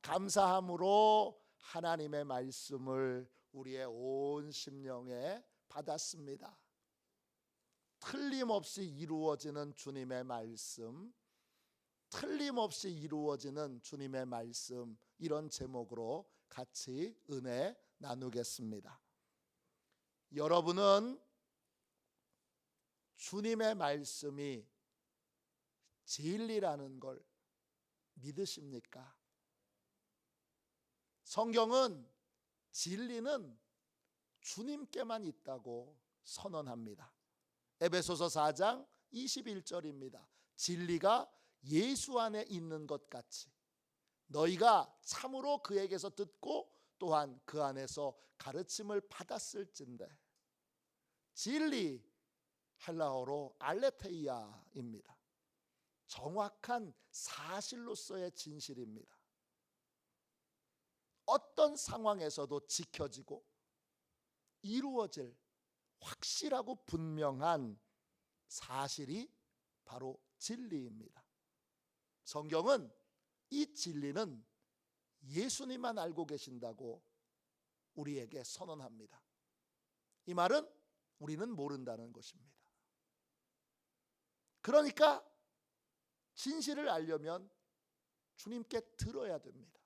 감사함으로 하나님의 말씀을 우리의 온 심령에 받았습니다. 틀림없이 이루어지는 주님의 말씀, 틀림없이 이루어지는 주님의 말씀, 이런 제목으로 같이 은혜 나누겠습니다. 여러분은 주님의 말씀이 진리라는 걸 믿으십니까? 성경은 진리는 주님께만 있다고 선언합니다. 에베소서 4장 21절입니다. 진리가 예수 안에 있는 것 같이 너희가 참으로 그에게서 듣고 또한 그 안에서 가르침을 받았을진데, 진리 헬라어로 알레테이아입니다. 정확한 사실로서의 진실입니다. 어떤 상황에서도 지켜지고 이루어질 확실하고 분명한 사실이 바로 진리입니다. 성경은 이 진리는 예수님만 알고 계신다고 우리에게 선언합니다. 이 말은 우리는 모른다는 것입니다. 그러니까 진실을 알려면 주님께 들어야 됩니다.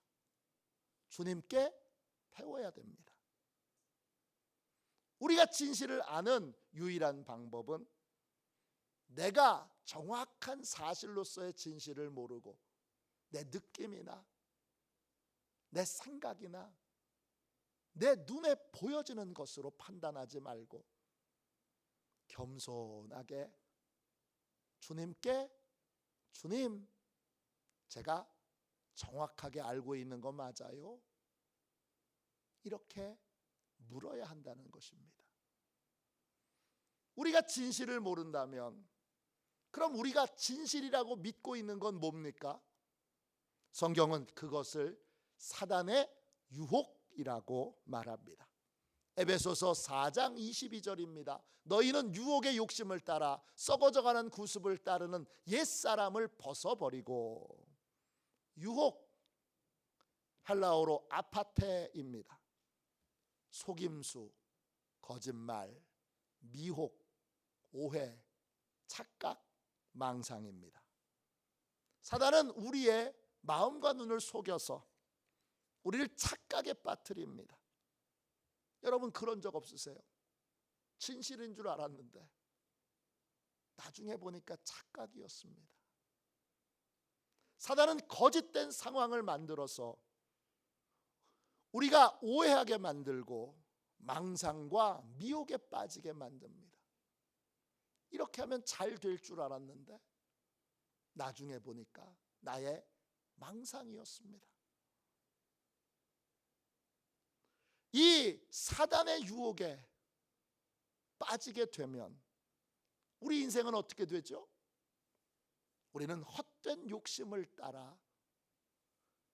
주님께 배워야 됩니다. 우리가 진실을 아는 유일한 방법은 내가 정확한 사실로서의 진실을 모르고 내 느낌이나 내 생각이나 내 눈에 보여지는 것으로 판단하지 말고 겸손하게 주님께, 주님, 제가 정확하게 알고 있는 거 맞아요? 이렇게 물어야 한다는 것입니다. 우리가 진실을 모른다면 그럼 우리가 진실이라고 믿고 있는 건 뭡니까? 성경은 그것을 사단의 유혹이라고 말합니다. 에베소서 4장 22절입니다. 너희는 유혹의 욕심을 따라 썩어져가는 구습을 따르는 옛사람을 벗어버리고, 유혹 헬라어로 아파테입니다. 속임수, 거짓말, 미혹, 오해, 착각, 망상입니다. 사단은 우리의 마음과 눈을 속여서 우리를 착각에 빠뜨립니다. 여러분 그런 적 없으세요? 진실인 줄 알았는데 나중에 보니까 착각이었습니다. 사단은 거짓된 상황을 만들어서 우리가 오해하게 만들고 망상과 미혹에 빠지게 만듭니다. 이렇게 하면 잘 될 줄 알았는데 나중에 보니까 나의 망상이었습니다. 이 사단의 유혹에 빠지게 되면 우리 인생은 어떻게 되죠? 우리는 헛된 욕심을 따라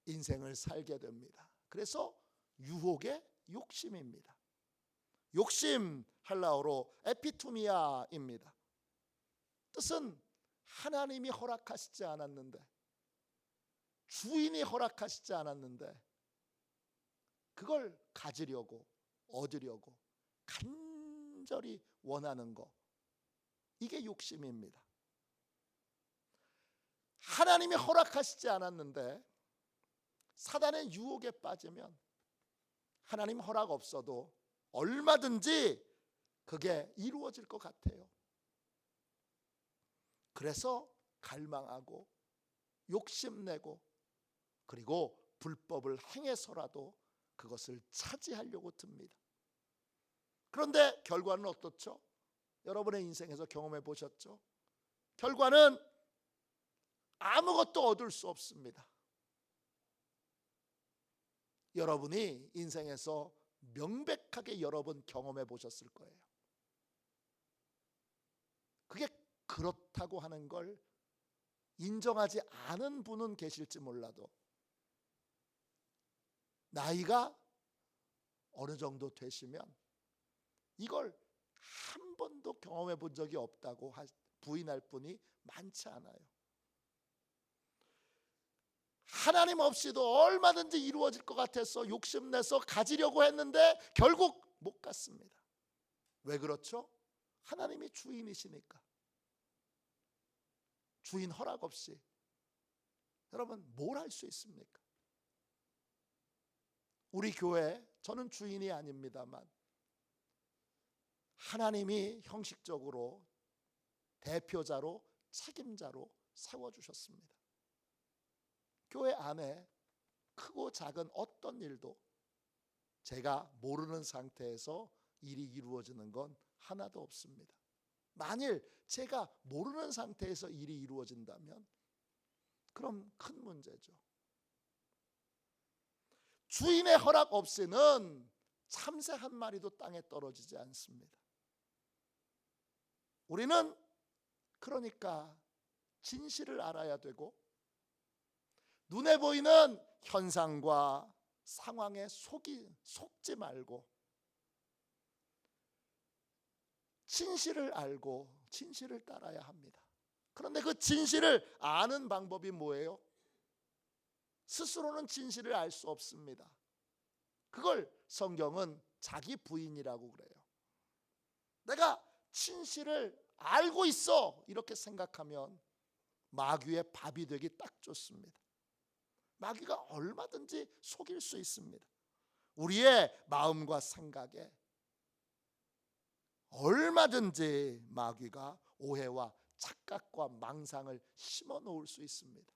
인생을 살게 됩니다. 그래서 유혹의 욕심입니다. 욕심 헬라어로 에피투미아입니다. 뜻은 하나님이 허락하시지 않았는데, 주인이 허락하시지 않았는데 그걸 가지려고, 얻으려고 간절히 원하는 거, 이게 욕심입니다. 하나님이 허락하시지 않았는데 사단의 유혹에 빠지면 하나님 허락 없어도 얼마든지 그게 이루어질 것 같아요. 그래서 갈망하고 욕심내고 그리고 불법을 행해서라도 그것을 차지하려고 듭니다. 그런데 결과는 어떻죠? 여러분의 인생에서 경험해 보셨죠? 결과는 아무것도 얻을 수 없습니다. 여러분이 인생에서 명백하게 여러 번 경험해 보셨을 거예요. 그게 그렇다고 하는 걸 인정하지 않은 분은 계실지 몰라도 나이가 어느 정도 되시면 이걸 한 번도 경험해 본 적이 없다고 부인할 분이 많지 않아요. 하나님 없이도 얼마든지 이루어질 것 같아서 욕심내서 가지려고 했는데 결국 못 갔습니다. 왜 그렇죠? 하나님이 주인이시니까. 주인 허락 없이 여러분 뭘 할 수 있습니까? 우리 교회, 저는 주인이 아닙니다만 하나님이 형식적으로 대표자로 책임자로 세워주셨습니다. 교회 안에 크고 작은 어떤 일도 제가 모르는 상태에서 일이 이루어지는 건 하나도 없습니다. 만일 제가 모르는 상태에서 일이 이루어진다면 그럼 큰 문제죠. 주인의 허락 없이는 참새 한 마리도 땅에 떨어지지 않습니다. 우리는 그러니까 진실을 알아야 되고 눈에 보이는 현상과 상황에 속지 말고 진실을 알고 진실을 따라야 합니다. 그런데 그 진실을 아는 방법이 뭐예요? 스스로는 진실을 알 수 없습니다. 그걸 성경은 자기 부인이라고 그래요. 내가 진실을 알고 있어 이렇게 생각하면 마귀의 밥이 되기 딱 좋습니다. 마귀가 얼마든지 속일 수 있습니다. 우리의 마음과 생각에 얼마든지 마귀가 오해와 착각과 망상을 심어 놓을 수 있습니다.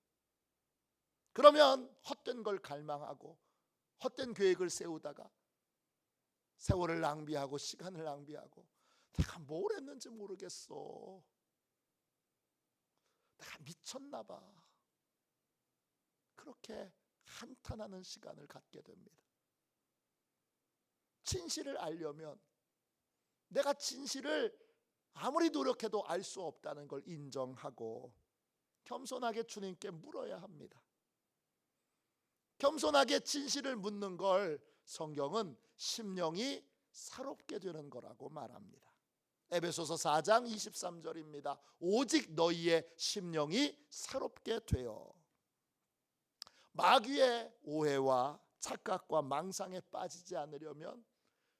그러면 헛된 걸 갈망하고 헛된 계획을 세우다가 세월을 낭비하고 시간을 낭비하고 내가 뭘 했는지 모르겠어. 내가 미쳤나 봐. 그렇게 한탄하는 시간을 갖게 됩니다. 진실을 알려면 내가 진실을 아무리 노력해도 알 수 없다는 걸 인정하고 겸손하게 주님께 물어야 합니다. 겸손하게 진실을 묻는 걸 성경은 심령이 사롭게 되는 거라고 말합니다. 에베소서 4장 23절입니다. 오직 너희의 심령이 사롭게 되어. 마귀의 오해와 착각과 망상에 빠지지 않으려면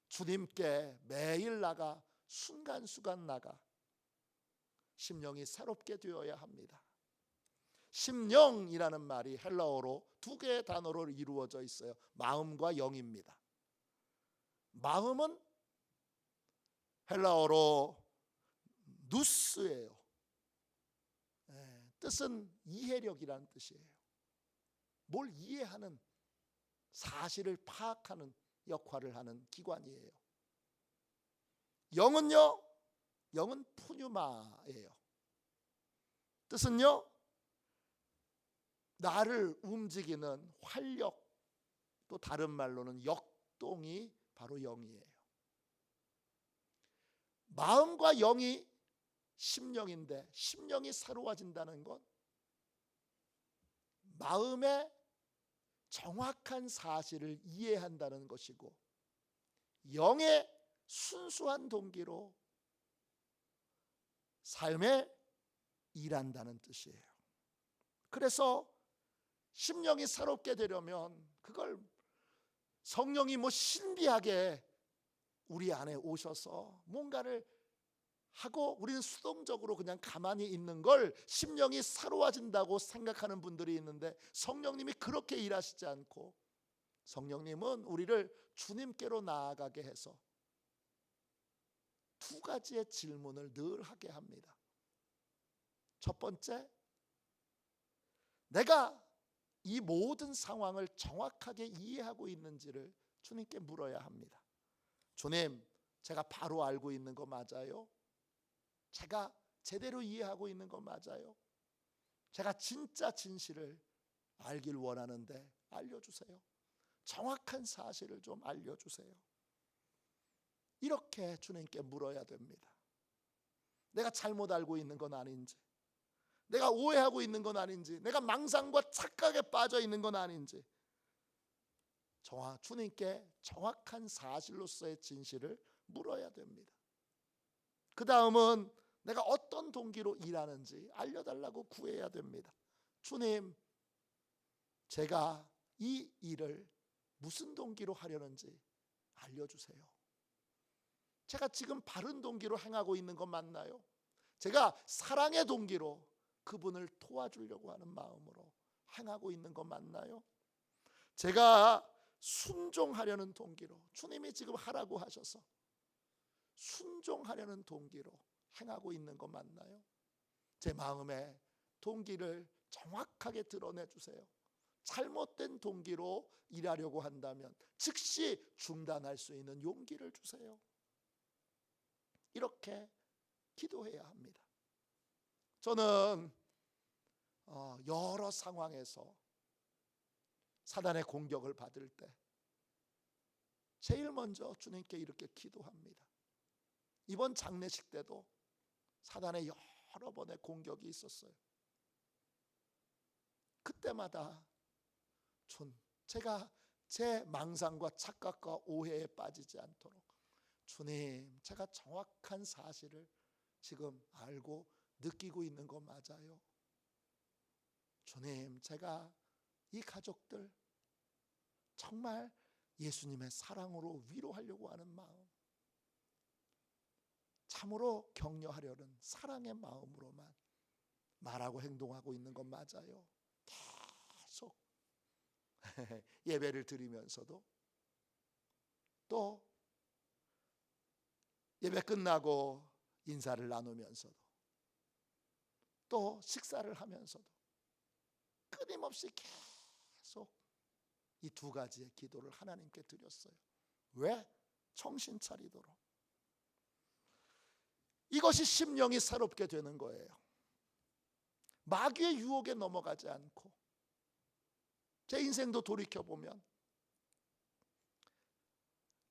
주님께 매일 나가 순간순간 나가 심령이 새롭게 되어야 합니다. 심령이라는 말이 헬라어로 두 개의 단어로 이루어져 있어요. 마음과 영입니다. 마음은 헬라어로 누스예요. 뜻은 이해력이라는 뜻이에요. 뭘 이해하는, 사실을 파악하는 역할을 하는 기관이에요. 영은요, 영은 푸뉴마예요. 뜻은요, 나를 움직이는 활력, 또 다른 말로는 역동이 바로 영이에요. 마음과 영이 심령인데 심령이 새로워진다는 건 마음의 정확한 사실을 이해한다는 것이고 영의 순수한 동기로 삶에 일한다는 뜻이에요. 그래서 심령이 새롭게 되려면 그걸 성령이 신비하게 우리 안에 오셔서 뭔가를 하고 우리는 수동적으로 그냥 가만히 있는 걸 심령이 새로워진다고 생각하는 분들이 있는데 성령님이 그렇게 일하시지 않고 성령님은 우리를 주님께로 나아가게 해서 두 가지의 질문을 늘 하게 합니다. 첫 번째, 내가 이 모든 상황을 정확하게 이해하고 있는지를 주님께 물어야 합니다. 주님, 제가 바로 알고 있는 거 맞아요? 제가 제대로 이해하고 있는 거 맞아요? 제가 진짜 진실을 알길 원하는데 알려주세요. 정확한 사실을 좀 알려주세요. 이렇게 주님께 물어야 됩니다. 내가 잘못 알고 있는 건 아닌지, 내가 오해하고 있는 건 아닌지, 내가 망상과 착각에 빠져 있는 건 아닌지 주님께 정확한 사실로서의 진실을 물어야 됩니다. 그 다음은 내가 어떤 동기로 일하는지 알려달라고 구해야 됩니다. 주님, 제가 이 일을 무슨 동기로 하려는지 알려주세요. 제가 지금 바른 동기로 행하고 있는 것 맞나요? 제가 사랑의 동기로 그분을 도와주려고 하는 마음으로 행하고 있는 것 맞나요? 제가 순종하려는 동기로, 주님이 지금 하라고 하셔서 순종하려는 동기로 행하고 있는 것 맞나요? 제 마음의 동기를 정확하게 드러내 주세요. 잘못된 동기로 일하려고 한다면 즉시 중단할 수 있는 용기를 주세요. 이렇게 기도해야 합니다. 저는 여러 상황에서 사단의 공격을 받을 때 제일 먼저 주님께 이렇게 기도합니다. 이번 장례식 때도 사단의 여러 번의 공격이 있었어요. 그때마다 제가 제 망상과 착각과 오해에 빠지지 않도록, 주님, 제가 정확한 사실을 지금 알고 느끼고 있는 거 맞아요? 주님, 제가 이 가족들 정말 예수님의 사랑으로 위로하려고 하는 마음, 참으로 격려하려는 사랑의 마음으로만 말하고 행동하고 있는 건 맞아요? 계속 예배를 드리면서도, 또 예배 끝나고 인사를 나누면서도, 또 식사를 하면서도 끊임없이 계속 이 두 가지의 기도를 하나님께 드렸어요. 왜? 정신 차리도록. 이것이 심령이 새롭게 되는 거예요. 마귀의 유혹에 넘어가지 않고, 제 인생도 돌이켜보면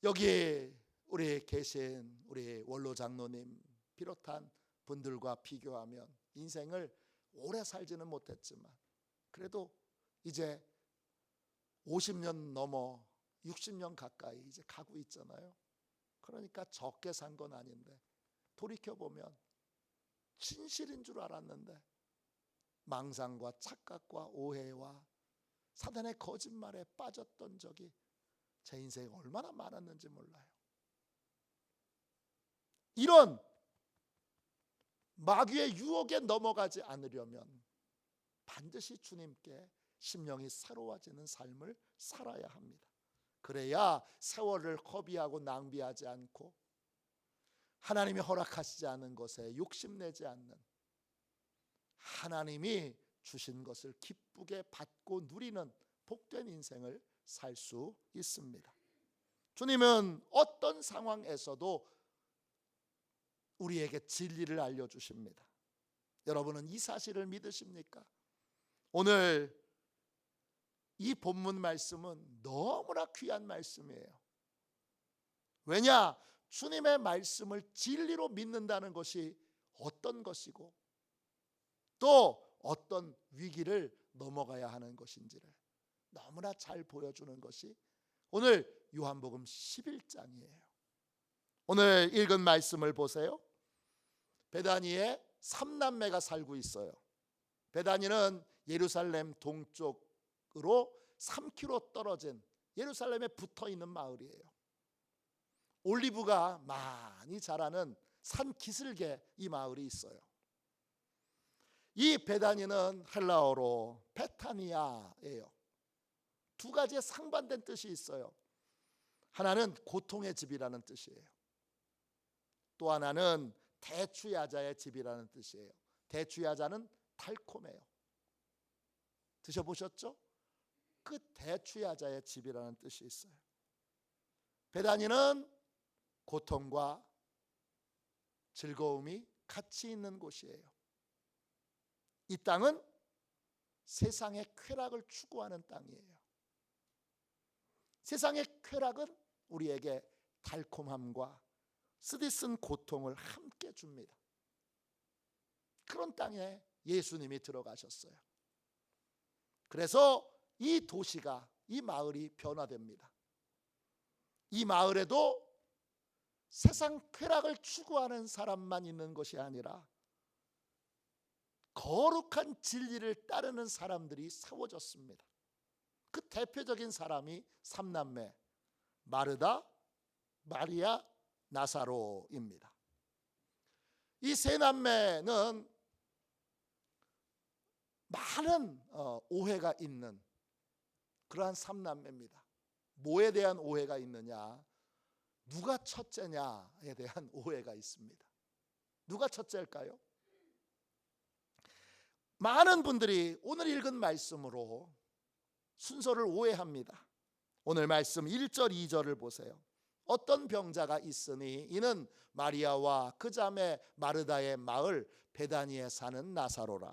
여기 우리 계신 우리 원로 장로님 비롯한 분들과 비교하면 인생을 오래 살지는 못했지만 그래도 이제 50년 넘어 60년 가까이 이제 가고 있잖아요. 그러니까 적게 산 건 아닌데 돌이켜보면 진실인 줄 알았는데 망상과 착각과 오해와 사단의 거짓말에 빠졌던 적이 제 인생에 얼마나 많았는지 몰라요. 이런 마귀의 유혹에 넘어가지 않으려면 반드시 주님께 심령이 새로워지는 삶을 살아야 합니다. 그래야 세월을 허비하고 낭비하지 않고 하나님이 허락하시지 않은 것에 욕심내지 않는, 하나님이 주신 것을 기쁘게 받고 누리는 복된 인생을 살 수 있습니다. 주님은 어떤 상황에서도 우리에게 진리를 알려주십니다. 여러분은 이 사실을 믿으십니까? 오늘 이 본문 말씀은 너무나 귀한 말씀이에요. 왜냐? 주님의 말씀을 진리로 믿는다는 것이 어떤 것이고 또 어떤 위기를 넘어가야 하는 것인지를 너무나 잘 보여주는 것이 오늘 요한복음 11장이에요. 오늘 읽은 말씀을 보세요. 베다니에 3남매가 살고 있어요. 베다니는 예루살렘 동쪽으로 3km 떨어진 예루살렘에 붙어있는 마을이에요. 올리브가 많이 자라는 산 기슭에 이 마을이 있어요. 이 베다니는 헬라어로 베타니아예요. 두 가지의 상반된 뜻이 있어요. 하나는 고통의 집이라는 뜻이에요. 또 하나는 대추야자의 집이라는 뜻이에요. 대추야자는 달콤해요. 드셔보셨죠? 그 대추야자의 집이라는 뜻이 있어요. 베다니는 고통과 즐거움이 같이 있는 곳이에요. 이 땅은 세상의 쾌락을 추구하는 땅이에요. 세상의 쾌락은 우리에게 달콤함과 쓰디쓴 고통을 함께 줍니다. 그런 땅에 예수님이 들어가셨어요. 그래서 이 도시가, 이 마을이 변화됩니다. 이 마을에도 세상 쾌락을 추구하는 사람만 있는 것이 아니라 거룩한 진리를 따르는 사람들이 세워졌습니다. 그 대표적인 사람이 삼남매 마르다, 마리아, 나사로입니다. 이 세 남매는 많은 오해가 있는 그러한 삼남매입니다. 뭐에 대한 오해가 있느냐? 누가 첫째냐에 대한 오해가 있습니다. 누가 첫째일까요? 많은 분들이 오늘 읽은 말씀으로 순서를 오해합니다. 오늘 말씀 1절 2절을 보세요. 어떤 병자가 있으니 이는 마리아와 그 자매 마르다의 마을 베다니에 사는 나사로라.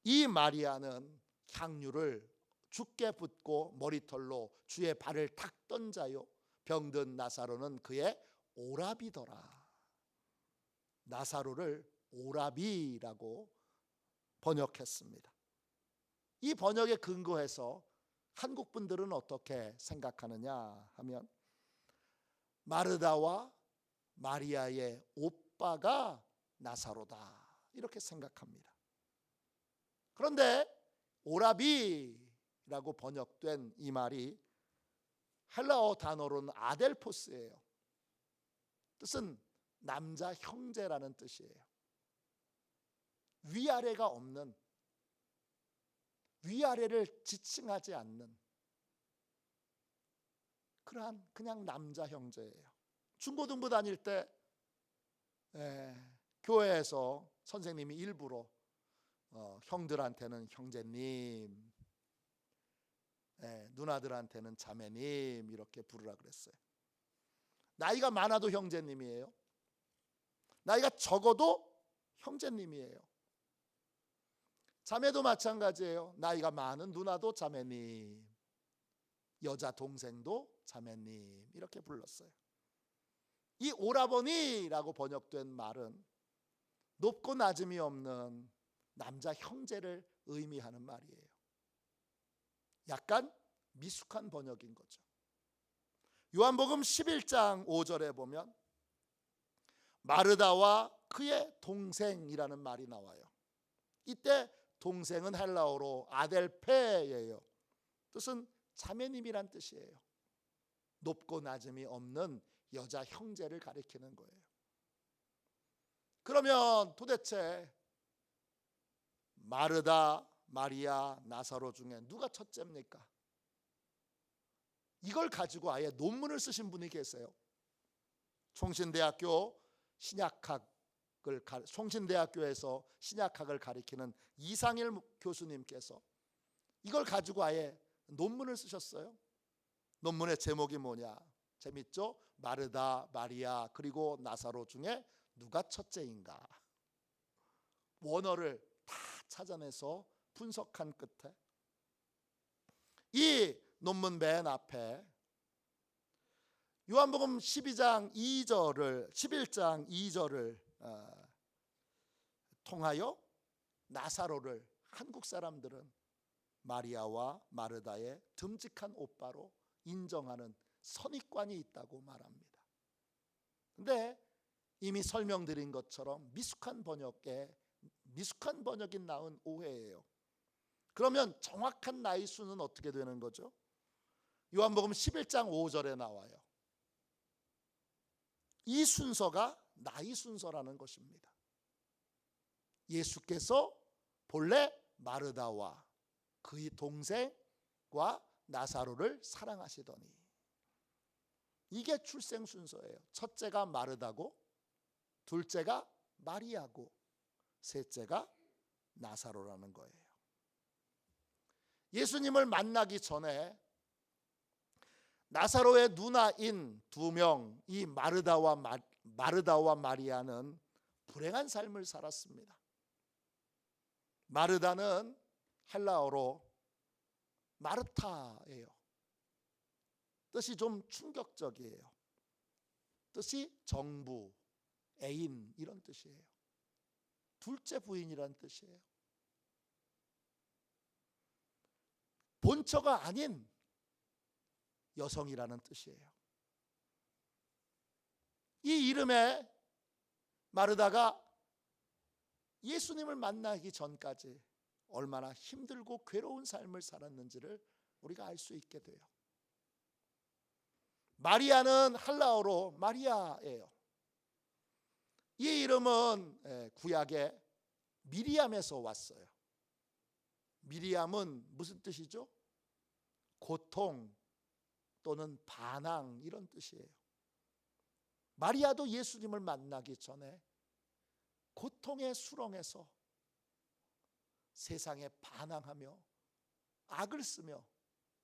이 마리아는 향유를 주께 붓고 머리털로 주의 발을 닦던 자요, 병든 나사로는 그의 오라비더라. 나사로를 오라비라고 번역했습니다. 이 번역에 근거해서 한국 분들은 어떻게 생각하느냐 하면 마르다와 마리아의 오빠가 나사로다 이렇게 생각합니다. 그런데 오라비라고 번역된 이 말이 헬라어 단어로는 아델포스예요. 뜻은 남자 형제라는 뜻이에요. 위아래가 없는, 위아래를 지칭하지 않는 그러한 그냥 남자 형제예요. 중고등부 다닐 때 교회에서 선생님이 일부러 형들한테는 형제님, 누나들한테는 자매님 이렇게 부르라 그랬어요. 나이가 많아도 형제님이에요. 나이가 적어도 형제님이에요. 자매도 마찬가지예요. 나이가 많은 누나도 자매님, 여자 동생도 자매님 이렇게 불렀어요. 이 오라버니라고 번역된 말은 높고 낮음이 없는 남자 형제를 의미하는 말이에요. 약간 미숙한 번역인 거죠. 요한복음 11장 5절에 보면 마르다와 그의 동생이라는 말이 나와요. 이때 동생은 헬라어로 아델페예요. 뜻은 자매님이란 뜻이에요. 높고 낮음이 없는 여자 형제를 가리키는 거예요. 그러면 도대체 마르다, 마리아, 나사로 중에 누가 첫째입니까? 이걸 가지고 아예 논문을 쓰신 분이 계세요. 총신대학교에서 신약학을 가리키는 이상일 교수님께서 이걸 가지고 아예 논문을 쓰셨어요. 논문의 제목이 뭐냐? 재밌죠? 마르다, 마리아 그리고 나사로 중에 누가 첫째인가? 원어를 다 찾아내서 분석한 끝에 이 논문 맨 앞에 요한복음 11장 2절을 통하여 나사로를 한국 사람들은 마리아와 마르다의 듬직한 오빠로 인정하는 선입관이 있다고 말합니다. 근데 이미 설명드린 것처럼 미숙한 번역이 낳은 오해예요. 그러면 정확한 나이 수는 어떻게 되는 거죠? 요한복음 11장 5절에 나와요. 이 순서가 나이 순서라는 것입니다. 예수께서 본래 마르다와 그의 동생과 나사로를 사랑하시더니, 이게 출생 순서예요. 첫째가 마르다고, 둘째가 마리아고, 셋째가 나사로라는 거예요. 예수님을 만나기 전에 나사로의 누나인 두 명, 이 마르다와 마리아는 불행한 삶을 살았습니다. 마르다는 헬라어로 마르타예요. 뜻이 좀 충격적이에요. 뜻이 정부, 애인 이런 뜻이에요. 둘째 부인이란 뜻이에요. 본처가 아닌 여성이라는 뜻이에요. 이 이름에 마르다가 예수님을 만나기 전까지 얼마나 힘들고 괴로운 삶을 살았는지를 우리가 알 수 있게 돼요. 마리아는 헬라어로 마리아예요. 이 이름은 구약의 미리암에서 왔어요. 미리암은 무슨 뜻이죠? 고통 또는 반항, 이런 뜻이에요. 마리아도 예수님을 만나기 전에 고통의 수렁에서 세상에 반항하며 악을 쓰며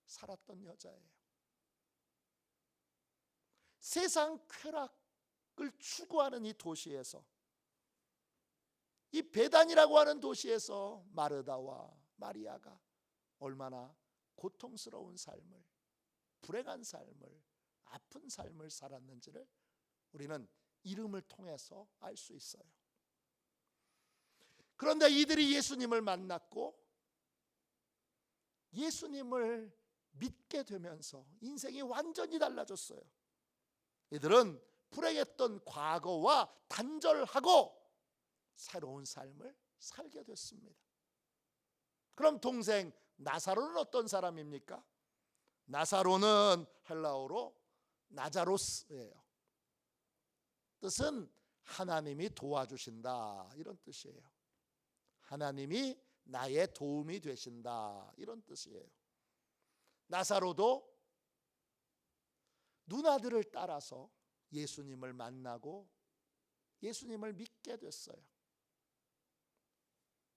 살았던 여자예요. 세상 쾌락을 추구하는 이 도시에서, 이 베단이라고 하는 도시에서 마르다와 마리아가 얼마나 고통스러운 삶을, 불행한 삶을, 아픈 삶을 살았는지를 우리는 이름을 통해서 알 수 있어요. 그런데 이들이 예수님을 만났고 예수님을 믿게 되면서 인생이 완전히 달라졌어요. 이들은 불행했던 과거와 단절하고 새로운 삶을 살게 됐습니다. 그럼 동생 나사로는 어떤 사람입니까? 나사로는 헬라어로 나자로스예요. 뜻은 하나님이 도와주신다, 이런 뜻이에요. 하나님이 나의 도움이 되신다, 이런 뜻이에요. 나사로도 누나들을 따라서 예수님을 만나고 예수님을 믿게 됐어요.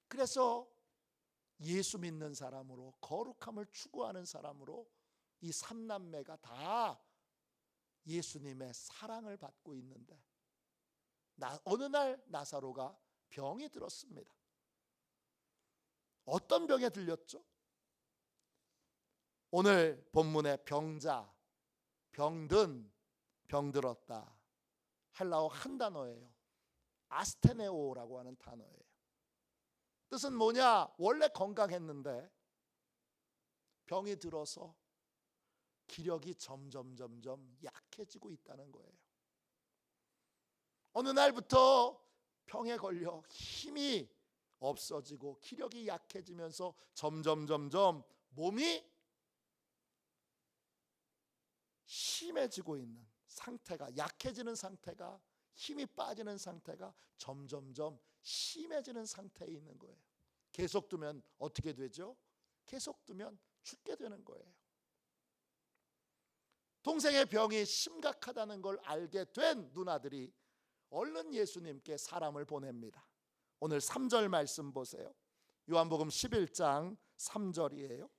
그래서 예수 믿는 사람으로, 거룩함을 추구하는 사람으로 이 삼남매가 다 예수님의 사랑을 받고 있는데, 어느 날 나사로가 병이 들었습니다. 어떤 병에 들렸죠? 오늘 본문의 병자, 병든, 병들었다, 헬라어 한 단어예요. 아스테네오라고 하는 단어예요. 뜻은 뭐냐? 원래 건강했는데 병이 들어서 기력이 점점 약해지고 있다는 거예요. 어느 날부터 병에 걸려 힘이 없어지고 기력이 약해지면서 점점 몸이 심해지고 있는 상태가, 약해지는 상태가, 힘이 빠지는 상태가 점점 심해지는 상태에 있는 거예요. 계속 두면 어떻게 되죠? 계속 두면 죽게 되는 거예요. 동생의 병이 심각하다는 걸 알게 된 누나들이 얼른 예수님께 사람을 보냅니다. 오늘 3절 말씀 보세요. 요한복음 11장 3절이에요.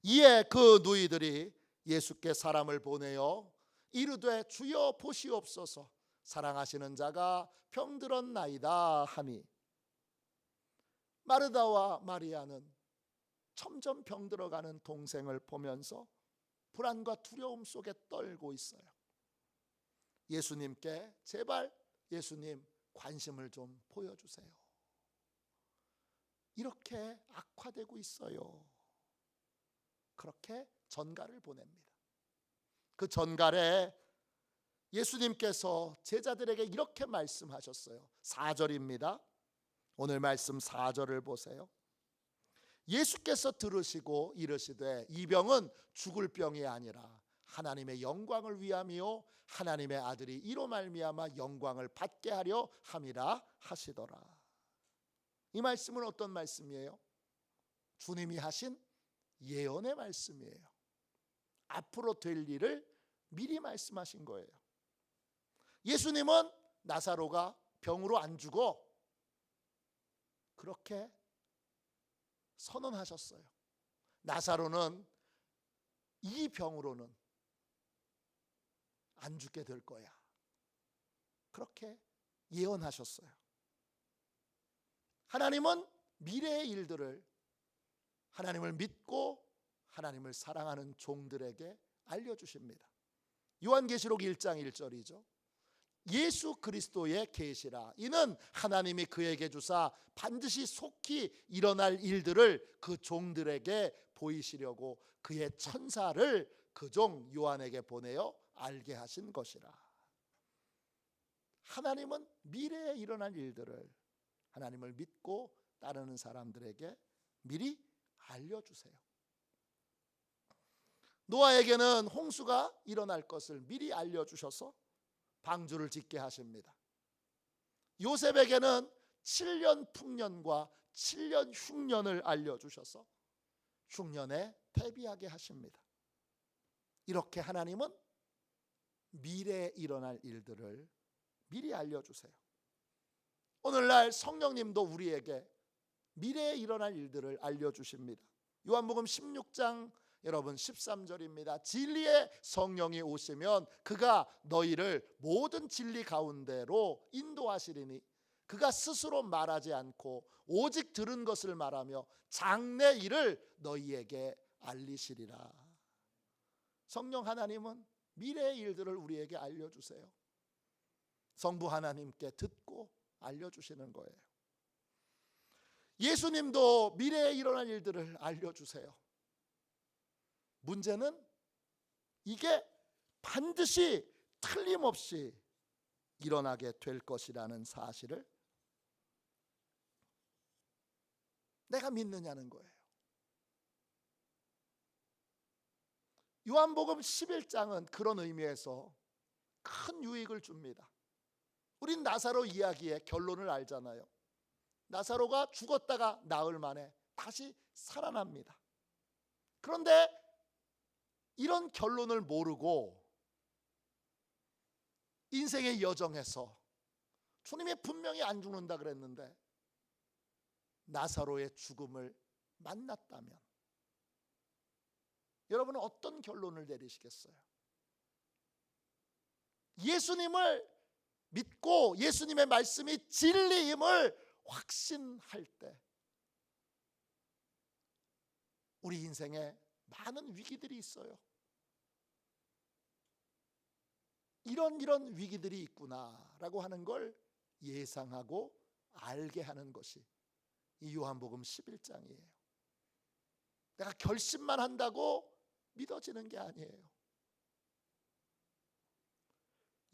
이에 그 누이들이 예수께 사람을 보내어 이르되 주여 보시옵소서, 사랑하시는 자가 병들었나이다 하니, 마르다와 마리아는 점점 병들어가는 동생을 보면서 불안과 두려움 속에 떨고 있어요. 예수님께 제발 예수님 관심을 좀 보여주세요. 이렇게 악화되고 있어요. 그렇게 전갈을 보냅니다. 그 전갈에 예수님께서 제자들에게 이렇게 말씀하셨어요. 4절입니다. 오늘 말씀 4절을 보세요. 예수께서 들으시고 이르시되 이 병은 죽을 병이 아니라 하나님의 영광을 위함이요 하나님의 아들이 이로 말미암아 영광을 받게 하려 함이라 하시더라. 이 말씀은 어떤 말씀이에요? 주님이 하신 예언의 말씀이에요. 앞으로 될 일을 미리 말씀하신 거예요. 예수님은 나사로가 병으로 안 죽어 그렇게 선언하셨어요. 나사로는 이 병으로는 안 죽게 될 거야, 그렇게 예언하셨어요. 하나님은 미래의 일들을 하나님을 믿고 하나님을 사랑하는 종들에게 알려주십니다. 요한계시록 1장 1절이죠. 예수 그리스도의 계시라, 이는 하나님이 그에게 주사 반드시 속히 일어날 일들을 그 종들에게 보이시려고 그의 천사를 그 종 요한에게 보내어 알게 하신 것이라. 하나님은 미래에 일어날 일들을 하나님을 믿고 따르는 사람들에게 미리 알려주세요. 노아에게는 홍수가 일어날 것을 미리 알려주셔서 방주를 짓게 하십니다. 요셉에게는 7년 풍년과 7년 흉년을 알려주셔서 흉년에 대비하게 하십니다. 이렇게 하나님은 미래에 일어날 일들을 미리 알려주세요. 오늘날 성령님도 우리에게 미래에 일어날 일들을 알려주십니다. 요한복음 16장 여러분 13절입니다. 진리의 성령이 오시면 그가 너희를 모든 진리 가운데로 인도하시리니 그가 스스로 말하지 않고 오직 들은 것을 말하며 장래 일을 너희에게 알리시리라. 성령 하나님은 미래의 일들을 우리에게 알려주세요. 성부 하나님께 듣고 알려주시는 거예요. 예수님도 미래에 일어날 일들을 알려주세요. 문제는 이게 반드시 틀림없이 일어나게 될 것이라는 사실을 내가 믿느냐는 거예요. 요한복음 11장은 그런 의미에서 큰 유익을 줍니다. 우린 나사로 이야기의 결론을 알잖아요. 나사로가 죽었다가 나흘 만에 다시 살아납니다. 그런데 이런 결론을 모르고 인생의 여정에서 주님이 분명히 안 죽는다 그랬는데 나사로의 죽음을 만났다면 여러분은 어떤 결론을 내리시겠어요? 예수님을 믿고 예수님의 말씀이 진리임을 확신할 때 우리 인생에 많은 위기들이 있어요. 이런 위기들이 있구나라고 하는 걸 예상하고 알게 하는 것이 이 요한복음 11장이에요. 내가 결심만 한다고 믿어지는 게 아니에요.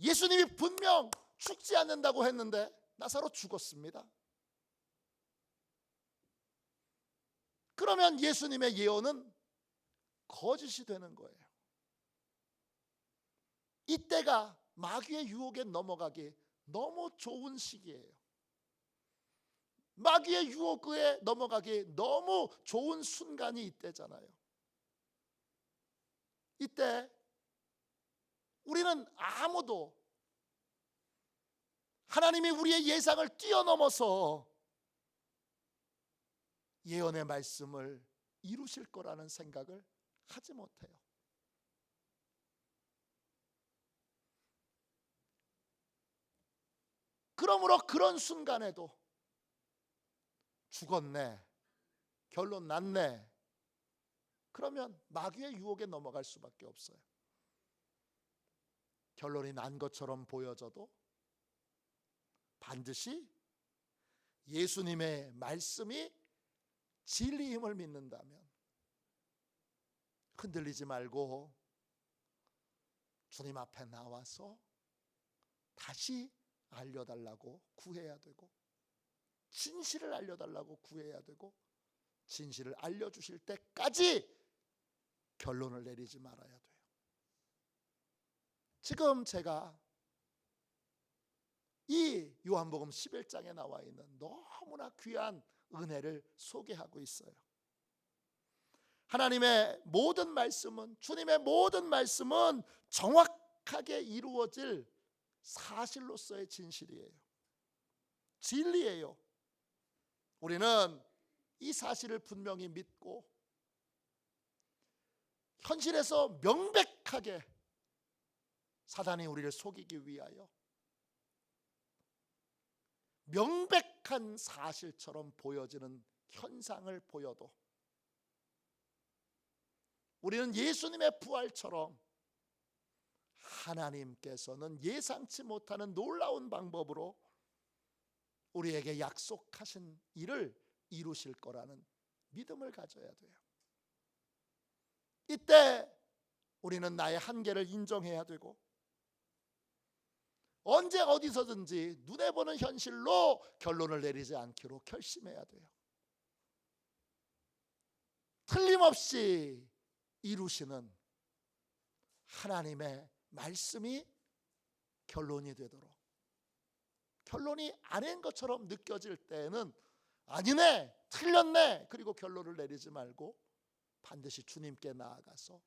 예수님이 분명 죽지 않는다고 했는데 나사로 죽었습니다. 그러면 예수님의 예언은 거짓이 되는 거예요. 이때가 마귀의 유혹에 넘어가기 너무 좋은 시기예요. 마귀의 유혹에 넘어가기 너무 좋은 순간이 이때잖아요. 이때 우리는 아무도 하나님이 우리의 예상을 뛰어넘어서 예언의 말씀을 이루실 거라는 생각을 하지 못해요. 그러므로 그런 순간에도 죽었네, 결론 났네, 그러면 마귀의 유혹에 넘어갈 수밖에 없어요. 결론이 난 것처럼 보여져도 반드시 예수님의 말씀이 진리임을 믿는다면 흔들리지 말고 주님 앞에 나와서 다시 알려달라고 구해야 되고, 진실을 알려달라고 구해야 되고, 진실을 알려주실 때까지 결론을 내리지 말아야 돼요. 지금 제가 이 요한복음 11장에 나와 있는 너무나 귀한 은혜를 소개하고 있어요. 하나님의 모든 말씀은, 주님의 모든 말씀은 정확하게 이루어질 사실로서의 진실이에요. 진리예요. 우리는 이 사실을 분명히 믿고 현실에서 명백하게 사단이 우리를 속이기 위하여 명백한 사실처럼 보여지는 현상을 보여도 우리는 예수님의 부활처럼 하나님께서는 예상치 못하는 놀라운 방법으로 우리에게 약속하신 일을 이루실 거라는 믿음을 가져야 돼요. 이때 우리는 나의 한계를 인정해야 되고, 언제 어디서든지 눈에 보는 현실로 결론을 내리지 않기로 결심해야 돼요. 틀림없이 이루시는 하나님의 말씀이 결론이 되도록, 결론이 아닌 것처럼 느껴질 때에는 아니네, 틀렸네, 그리고 결론을 내리지 말고 반드시 주님께 나아가서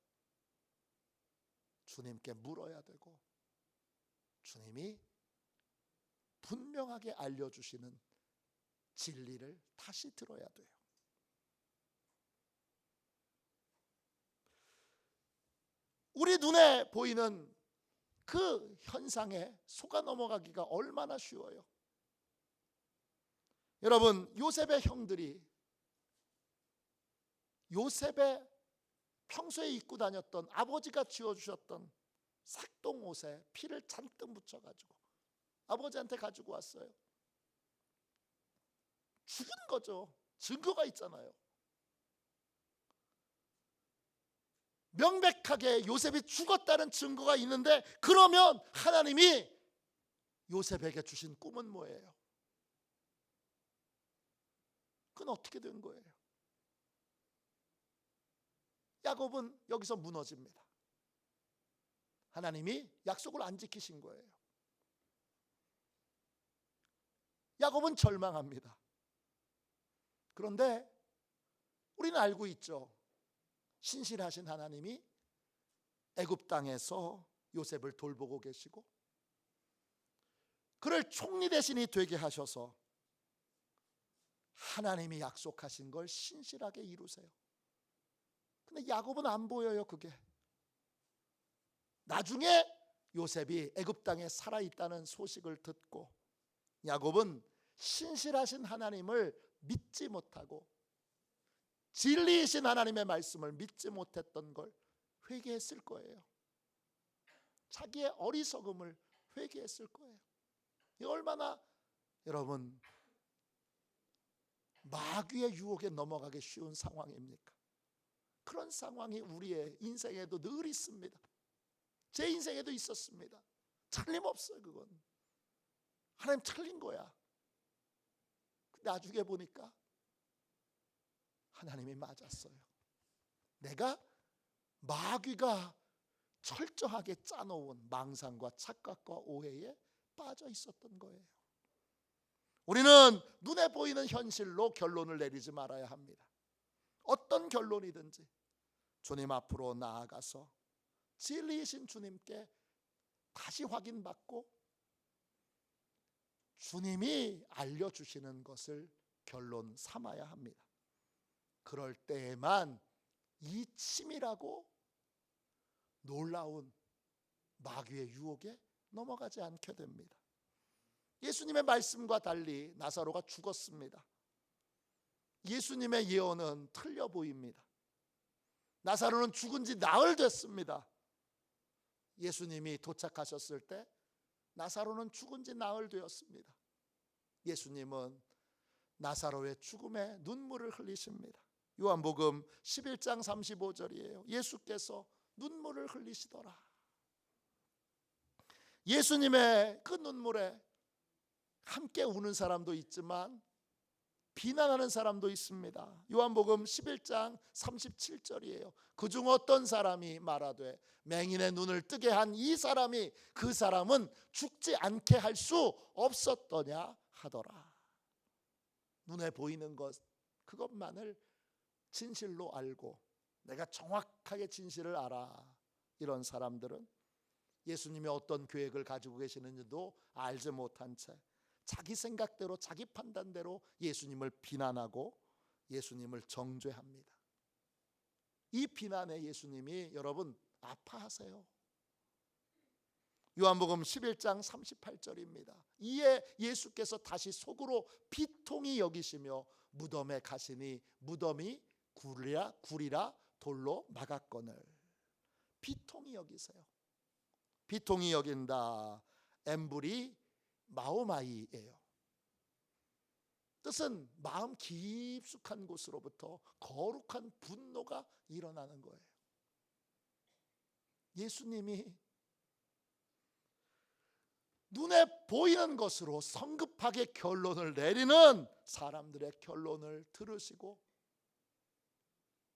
주님께 물어야 되고, 주님이 분명하게 알려주시는 진리를 다시 들어야 돼요. 우리 눈에 보이는 그 현상에 속아 넘어가기가 얼마나 쉬워요. 여러분, 요셉의 형들이 요셉의 평소에 입고 다녔던, 아버지가 지어주셨던 삭동 옷에 피를 잔뜩 묻혀가지고 아버지한테 가지고 왔어요. 죽은 거죠. 증거가 있잖아요. 명백하게 요셉이 죽었다는 증거가 있는데, 그러면 하나님이 요셉에게 주신 꿈은 뭐예요? 그건 어떻게 된 거예요? 야곱은 여기서 무너집니다. 하나님이 약속을 안 지키신 거예요. 야곱은 절망합니다. 그런데 우리는 알고 있죠. 신실하신 하나님이 애굽 땅에서 요셉을 돌보고 계시고, 그를 총리 대신이 되게 하셔서 하나님이 약속하신 걸 신실하게 이루세요. 근데 야곱은 안 보여요. 그게 나중에 요셉이 애굽 땅에 살아있다는 소식을 듣고 야곱은 신실하신 하나님을 믿지 못하고 진리이신 하나님의 말씀을 믿지 못했던 걸 회개했을 거예요. 자기의 어리석음을 회개했을 거예요. 이 얼마나 여러분 마귀의 유혹에 넘어가기 쉬운 상황입니까? 그런 상황이 우리의 인생에도 늘 있습니다. 제 인생에도 있었습니다. 틀림없어요. 그건 하나님 틀린 거야. 나중에 보니까 하나님이 맞았어요. 내가 마귀가 철저하게 짜놓은 망상과 착각과 오해에 빠져 있었던 거예요. 우리는 눈에 보이는 현실로 결론을 내리지 말아야 합니다. 어떤 결론이든지 주님 앞으로 나아가서 진리이신 주님께 다시 확인받고 주님이 알려주시는 것을 결론 삼아야 합니다. 그럴 때에만 이 치밀하고 놀라운 마귀의 유혹에 넘어가지 않게 됩니다. 예수님의 말씀과 달리 나사로가 죽었습니다. 예수님의 예언은 틀려 보입니다. 나사로는 죽은 지 나흘 됐습니다. 예수님이 도착하셨을 때 나사로는 죽은 지 나흘 되었습니다. 예수님은 나사로의 죽음에 눈물을 흘리십니다. 요한복음 11장 35절이에요. 예수께서 눈물을 흘리시더라. 예수님의 그 눈물에 함께 우는 사람도 있지만 비난하는 사람도 있습니다. 요한복음 11장 37절이에요. 그중 어떤 사람이 말하되 맹인의 눈을 뜨게 한 이 사람이 그 사람은 죽지 않게 할 수 없었더냐 하더라. 눈에 보이는 것 그것만을 진실로 알고 내가 정확하게 진실을 알아, 이런 사람들은 예수님이 어떤 계획을 가지고 계시는지도 알지 못한 채 자기 생각대로 자기 판단대로 예수님을 비난하고 예수님을 정죄합니다. 이 비난에 예수님이 여러분 아파하세요. 요한복음 11장 38절입니다. 이에 예수께서 다시 속으로 비통히 여기시며 무덤에 가시니 무덤이 굴이라 돌로 막았거늘. 비통히 여기세요. 비통히 여긴다. 엠브리 마오마이예요. 뜻은 마음 깊숙한 곳으로부터 거룩한 분노가 일어나는 거예요. 예수님이 눈에 보이는 것으로 성급하게 결론을 내리는 사람들의 결론을 들으시고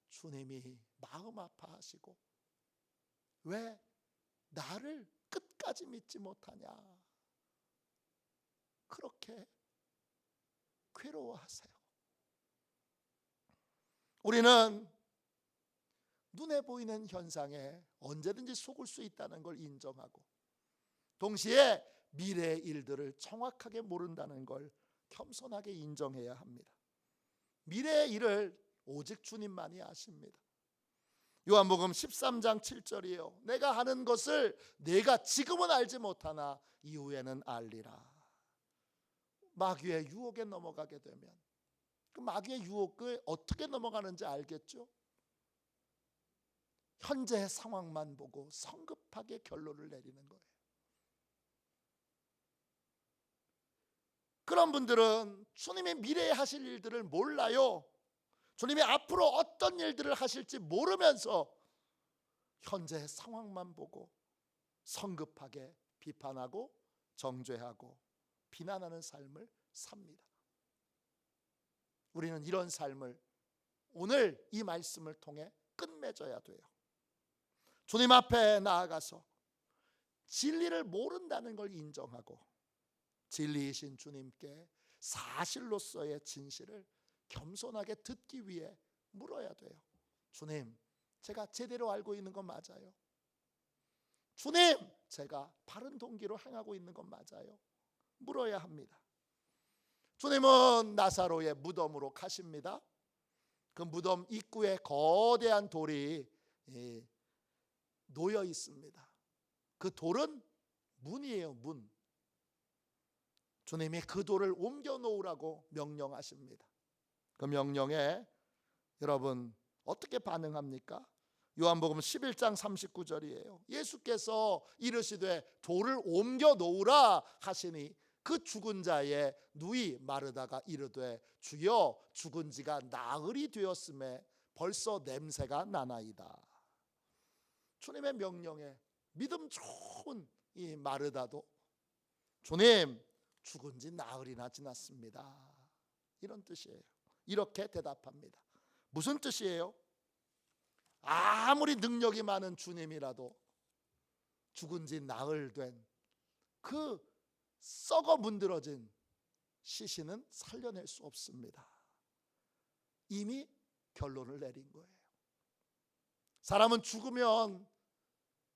주님이 마음 아파하시고 왜 나를 끝까지 믿지 못하냐? 그렇게 괴로워하세요. 우리는 눈에 보이는 현상에 언제든지 속을 수 있다는 걸 인정하고, 동시에 미래의 일들을 정확하게 모른다는 걸 겸손하게 인정해야 합니다. 미래의 일을 오직 주님만이 아십니다. 요한복음 13장 7절이에요. 내가 하는 것을 내가 지금은 알지 못하나 이후에는 알리라. 마귀의 유혹에 넘어가게 되면 그 마귀의 유혹을 어떻게 넘어가는지 알겠죠? 현재의 상황만 보고 성급하게 결론을 내리는 거예요. 그런 분들은 주님이 미래에 하실 일들을 몰라요. 주님이 앞으로 어떤 일들을 하실지 모르면서 현재의 상황만 보고 성급하게 비판하고 정죄하고 비난하는 삶을 삽니다. 우리는 이런 삶을 오늘 이 말씀을 통해 끝맺어야 돼요. 주님 앞에 나아가서 진리를 모른다는 걸 인정하고 진리이신 주님께 사실로서의 진실을 겸손하게 듣기 위해 물어야 돼요. 주님, 제가 제대로 알고 있는 건 맞아요? 주님, 제가 바른 동기로 행하고 있는 건 맞아요? 물어야 합니다. 주님은 나사로의 무덤으로 가십니다. 그 무덤 입구에 거대한 돌이 놓여 있습니다. 그 돌은 문이에요, 문. 주님이 그 돌을 옮겨 놓으라고 명령하십니다. 그 명령에 여러분 어떻게 반응합니까? 요한복음 11장 39절이에요. 예수께서 이르시되 돌을 옮겨 놓으라 하시니 그 죽은 자의 누이 마르다가 이르되 주여 죽은 지가 나흘이 되었음에 벌써 냄새가 나나이다. 주님의 명령에 믿음 좋은 이 마르다도 주님, 죽은 지 나흘이나 지났습니다. 이런 뜻이에요. 이렇게 대답합니다. 무슨 뜻이에요? 아무리 능력이 많은 주님이라도 죽은 지 나흘 된 그 썩어 문드러진 시신은 살려낼 수 없습니다. 이미 결론을 내린 거예요. 사람은 죽으면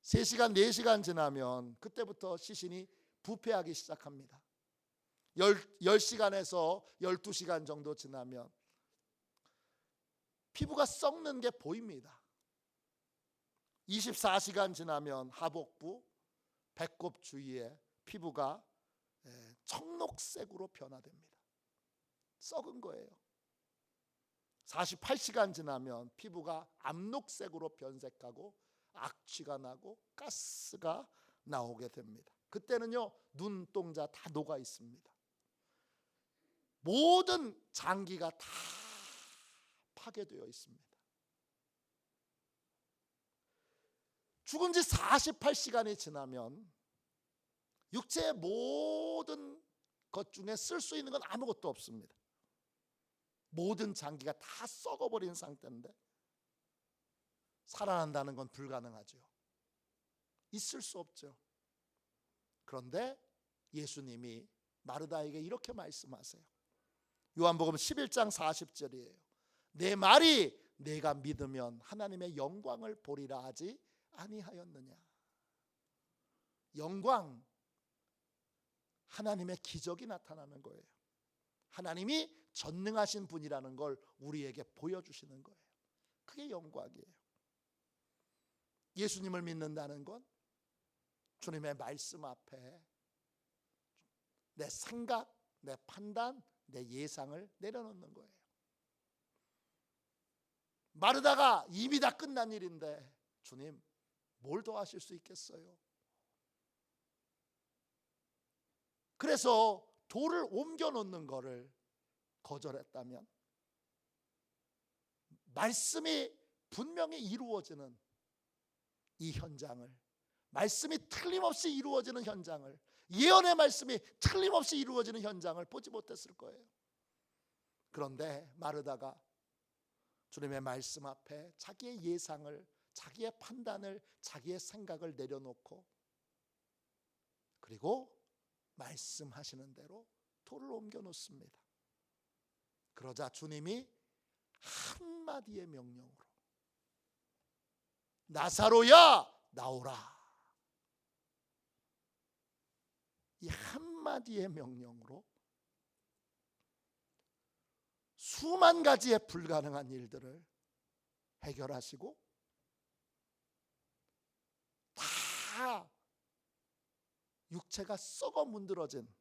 3시간, 4시간 지나면 그때부터 시신이 부패하기 시작합니다. 10시간에서 12시간 정도 지나면 피부가 썩는 게 보입니다. 24시간 지나면 하복부, 배꼽 주위에 피부가 청록색으로 변화됩니다. 썩은 거예요. 48시간 지나면 피부가 암록색으로 변색하고 악취가 나고 가스가 나오게 됩니다. 그때는요, 눈동자 다 녹아 있습니다. 모든 장기가 다 파괴되어 있습니다. 죽은 지 48시간이 지나면 육체의 모든 것 중에 쓸 수 있는 건 아무것도 없습니다. 모든 장기가 다 썩어버린 상태인데 살아난다는 건 불가능하죠. 있을 수 없죠. 그런데 예수님이 마르다에게 이렇게 말씀하세요. 요한복음 11장 40절이에요. 내 말이 내가 믿으면 하나님의 영광을 보리라 하지 아니하였느냐. 영광, 하나님의 기적이 나타나는 거예요. 하나님이 전능하신 분이라는 걸 우리에게 보여주시는 거예요. 그게 영광이에요. 예수님을 믿는다는 건 주님의 말씀 앞에 내 생각, 내 판단, 내 예상을 내려놓는 거예요. 마르다가 이미 다 끝난 일인데 주님, 뭘 더 하실 수 있겠어요? 그래서 돌을 옮겨 놓는 거를 거절했다면 말씀이 분명히 이루어지는 이 현장을, 말씀이 틀림없이 이루어지는 현장을, 예언의 말씀이 틀림없이 이루어지는 현장을 보지 못했을 거예요. 그런데 마르다가 주님의 말씀 앞에 자기의 예상을, 자기의 판단을, 자기의 생각을 내려놓고, 그리고 말씀하시는 대로 돌을 옮겨 놓습니다. 그러자 주님이 한마디의 명령으로 나사로야 나오라, 이 한마디의 명령으로 수만 가지의 불가능한 일들을 해결하시고 다 육체가 썩어 문드러진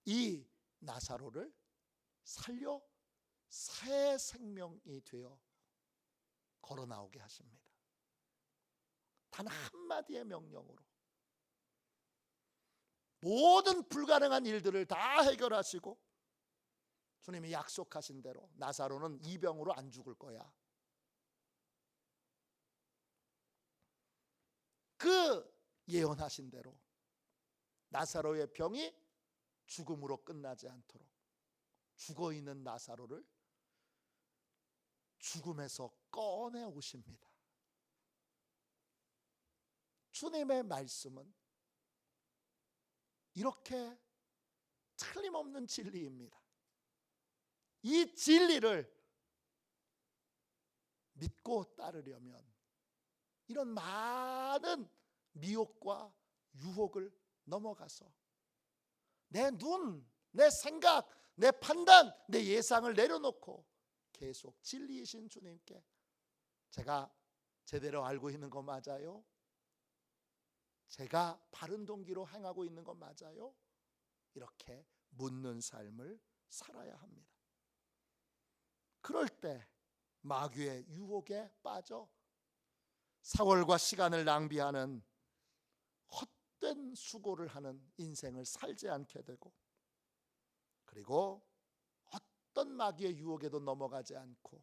이 나사로를 살려 새 생명이 되어 걸어 나오게 하십니다. 단 한마디의 명령으로 모든 불가능한 일들을 다 해결하시고, 주님이 약속하신 대로 나사로는 이 병으로 안 죽을 거야, 그 예언하신 대로 나사로의 병이 죽음으로 끝나지 않도록 죽어있는 나사로를 죽음에서 꺼내 오십니다. 주님의 말씀은 이렇게 틀림없는 진리입니다. 이 진리를 믿고 따르려면 이런 많은 미혹과 유혹을 넘어가서 내 눈, 내 생각, 내 판단, 내 예상을 내려놓고 계속 진리이신 주님께, 제가 제대로 알고 있는 거 맞아요? 제가 바른 동기로 행하고 있는 거 맞아요? 이렇게 묻는 삶을 살아야 합니다. 그럴 때 마귀의 유혹에 빠져 사월과 시간을 낭비하는 헛된 수고를 하는 인생을 살지 않게 되고, 그리고 어떤 마귀의 유혹에도 넘어가지 않고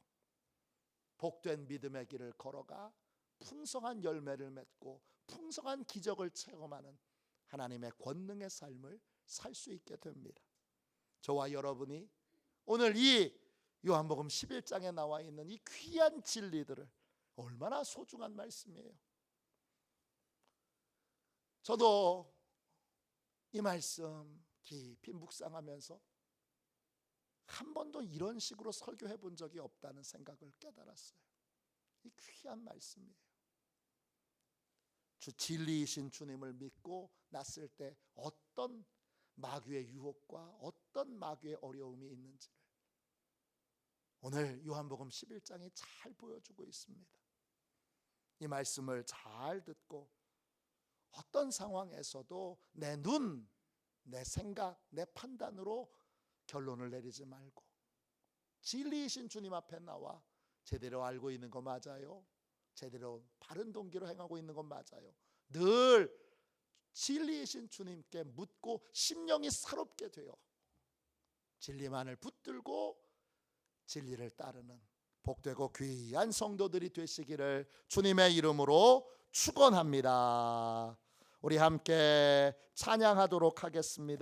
복된 믿음의 길을 걸어가 풍성한 열매를 맺고 풍성한 기적을 체험하는 하나님의 권능의 삶을 살 수 있게 됩니다. 저와 여러분이 오늘 이 요한복음 11장에 나와 있는 이 귀한 진리들을, 얼마나 소중한 말씀이에요. 저도 이 말씀 깊이 묵상하면서 한 번도 이런 식으로 설교해 본 적이 없다는 생각을 깨달았어요. 이 귀한 말씀이에요. 주 진리이신 주님을 믿고 났을 때 어떤 마귀의 유혹과 어떤 마귀의 어려움이 있는지를 오늘 요한복음 11장이 잘 보여주고 있습니다. 이 말씀을 잘 듣고 어떤 상황에서도 내 눈, 내 생각, 내 판단으로 결론을 내리지 말고 진리이신 주님 앞에 나와 제대로 알고 있는 거 맞아요? 제대로 바른 동기로 행하고 있는 건 맞아요? 늘 진리이신 주님께 묻고 심령이 새롭게 되어 진리만을 붙들고 진리를 따르는 복되고 귀한 성도들이 되시기를 주님의 이름으로 축원합니다. 우리 함께 찬양하도록 하겠습니다.